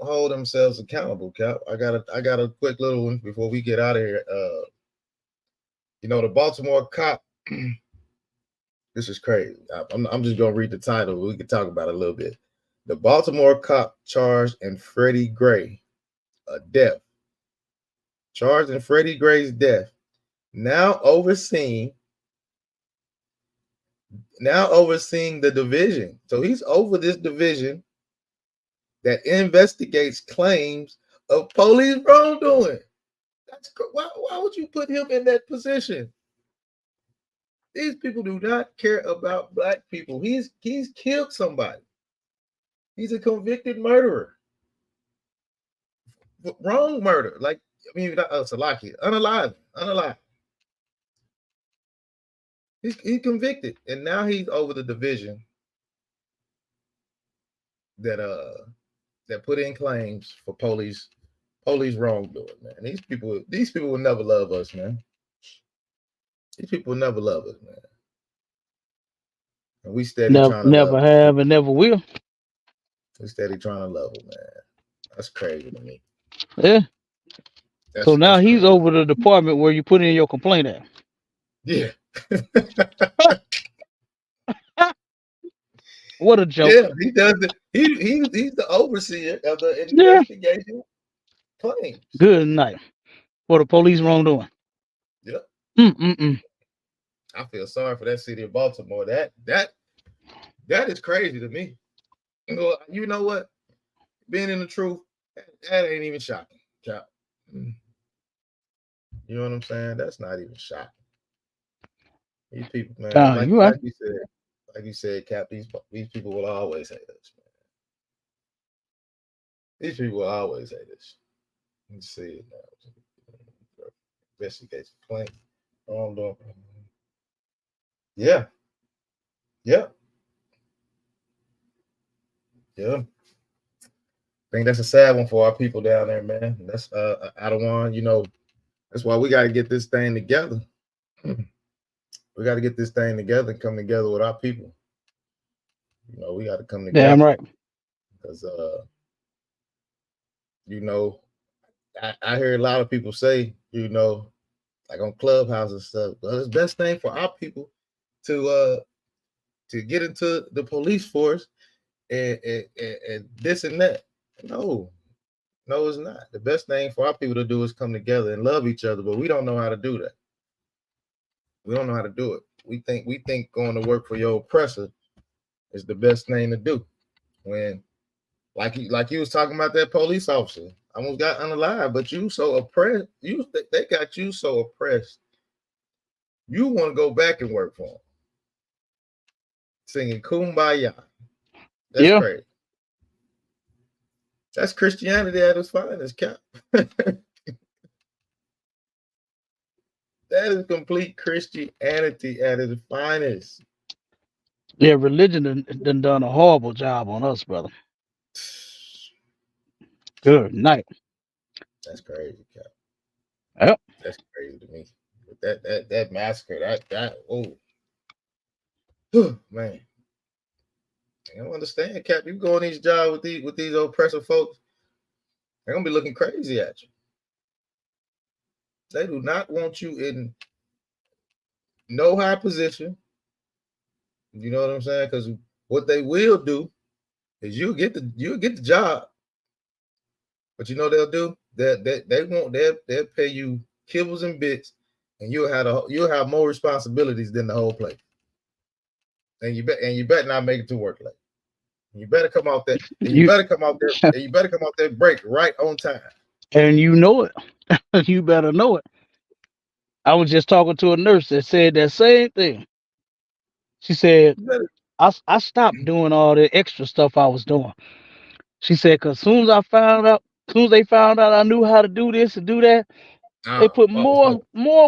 hold themselves accountable, Cap. I got a quick little one before we get out of here. The Baltimore cop. This is crazy. I'm just gonna read the title. We can talk about it a little bit. The Baltimore cop charged in Freddie Gray a death charged in Freddie Gray's death, now overseeing the division. So he's over this division that investigates claims of police wrongdoing. Why would you put him in that position? These people do not care about black people. He's killed somebody. He's a convicted murderer. Wrong murder. Like, I mean, Salaki, unalive. He's convicted, and now he's over the division that put in claims for police wrongdoing. Man, these people will never love us, man. These people will never love us, man. And we steady trying to never love have and never will. We steady trying to love them, man. That's crazy to me. Yeah. So now That's he's crazy. over the department where you put in your complaint at. Yeah. What a joke. Yeah, he does it. He's the overseer of the investigation claims. Good night. For the police wrongdoing. Yep. I feel sorry for that city of Baltimore. That is crazy to me. You know what? Being in the truth, that ain't even shocking, Cap. You know what I'm saying? That's not even shocking. These people, man, like you said, Cap, these people will always hate us, man. These people will always hate us. You see it now. Investigation claim. Yeah. Yeah. Yeah. I think that's a sad one for our people down there, man. That's I don't want, that's why we got to get this thing together. We got to get this thing together and come together with our people. We got to come together. Damn right. Because I hear a lot of people say, like on Clubhouse and stuff, well, it's the best thing for our people to get into the police force and this and that. No, it's not. The best thing for our people to do is come together and love each other, but we don't know how to do that. We don't know how to do it. We think going to work for your oppressor is the best thing to do. When, like you was talking about that police officer, almost got unalive, but you so oppressed. They got you so oppressed. You want to go back and work for them, singing "Kumbaya." That's crazy. That's Christianity at its finest, Cap. That is complete Christianity at its finest. Yeah, religion done a horrible job on us, brother. Good night. That's crazy, Cap. Yep. That's crazy to me. That massacre, man. I don't understand, Cap. You go on these jobs with these oppressive folks, they're gonna be looking crazy at you. They do not want you in no high position. You know what I'm saying? Because what they will do is you'll get the job, but you know they'll do that. They'll pay you kibbles and bits, and you'll have more responsibilities than the whole place. And you better not make it to work late. You better come out there. You better come out there. And you better come out there break right on time. And you know it. You better know it. I was just talking to a nurse that said that same thing. She said, I stopped doing all the extra stuff I was doing. She said, because as soon as they found out I knew how to do this and do that, they put more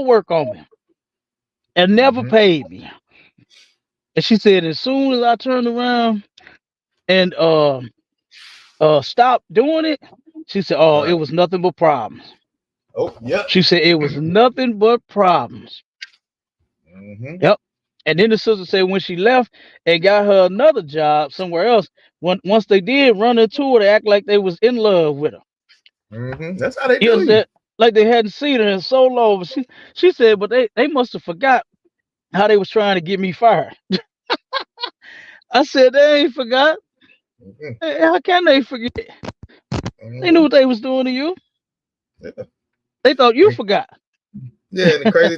work on me and never paid me. And she said, as soon as I turned around and stopped doing it, she said, oh, it was nothing but problems. Oh, yeah. She said it was nothing but problems. Yep. And then the sister said when she left and got her another job somewhere else, once they did run into her, they act like they was in love with her. That's how they do it. Like they hadn't seen her in so long. But she said, but they must have forgot how they was trying to get me fired. I said, they ain't forgot. How can they forget? They knew what they was doing to you. Yeah. They thought you And, forgot. yeah, and the crazy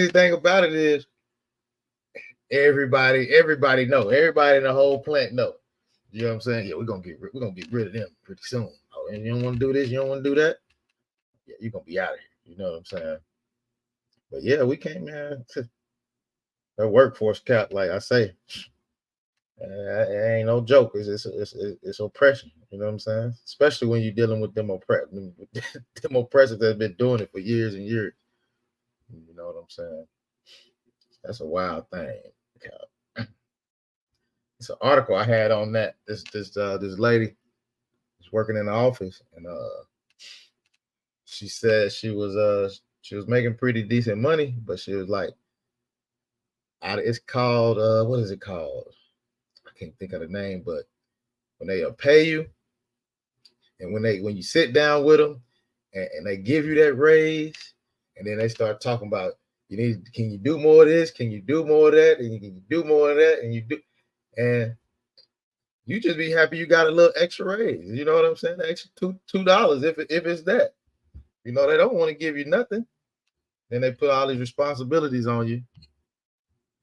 thing about it is everybody know. Everybody in the whole plant know. You know what I'm saying? Yeah, we're gonna get rid of them pretty soon. Oh, and you don't want to do this, you don't want to do that. Yeah, you're gonna be out of here. You know what I'm saying? But yeah, we can't, man. That workforce cap, like I say, it ain't no joke. It's oppression. You know what I'm saying? Especially when you're dealing with them oppressors that have been doing it for years and years. You know what I'm saying? That's a wild thing. It's an article I had on that. This lady was working in the office, and she said she was making pretty decent money, but she was like, it's called what is it called? I can't think of the name, but when they pay you, and when you sit down with them, and they give you that raise, and then they start talking about can you do more of this? Can you do more of that? And can you do more of that? And and you just be happy you got a little extra raise. You know what I'm saying? The extra $2 if it's that. You know, they don't want to give you nothing. Then they put all these responsibilities on you.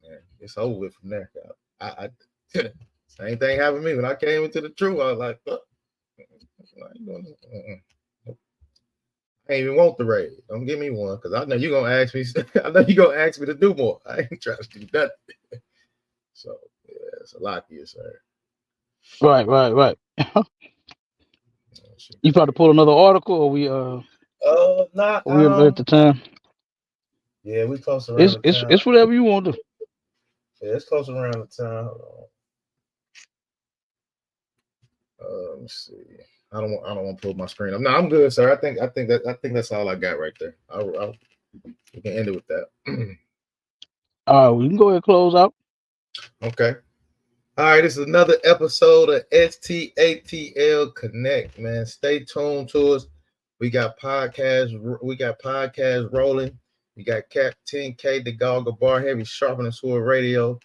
And it's over with from there. I same thing happened to me when I came into the truth. I was like, oh, I ain't even want the raise. Don't give me one because I know you're gonna ask me. I know you're gonna ask me to do more. I ain't trying to do nothing. So yeah, it's a lot here, sir. Right. You try to pull another article, or we Not or we at the time. Yeah, we close around the time. It's whatever you want to do. Yeah, it's close around the time. Let me see. I don't want to pull my screen up. No, I'm good, sir. I think that's all I got right there. We can end it with that. All right, we can go ahead and close out. Okay. All right, this is another episode of STATL Connect, man. Stay tuned to us. We got podcasts rolling. We got Cap 10K, the Goggle Bar Heavy Sharpening Sword Radio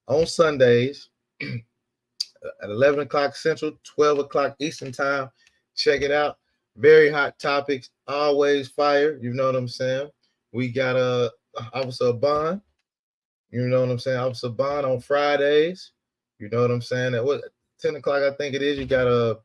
on Sundays at 11 o'clock Central, 12 o'clock Eastern Time. Check it out. Very hot topics, always fire. You know what I'm saying? We got Officer Bond. You know what I'm saying? Officer Bond on Fridays. You know what I'm saying? At 10 o'clock, I think it is. You got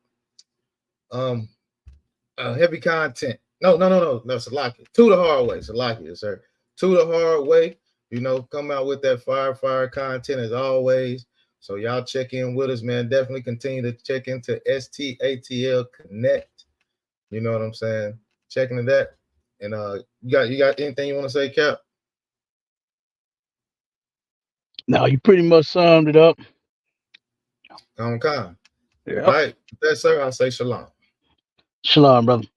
heavy content. No, Salakia. To the hard way. Salakia, sir. To the hard way. You know, come out with that fire content as always. So y'all check in with us, man. Definitely continue to check into STATL Connect. You know what I'm saying? Checking into that. And you got anything you want to say, Cap? No, you pretty much summed it up. Okay. Yep. All right. That's sir. I'll say shalom. Shalom, brother.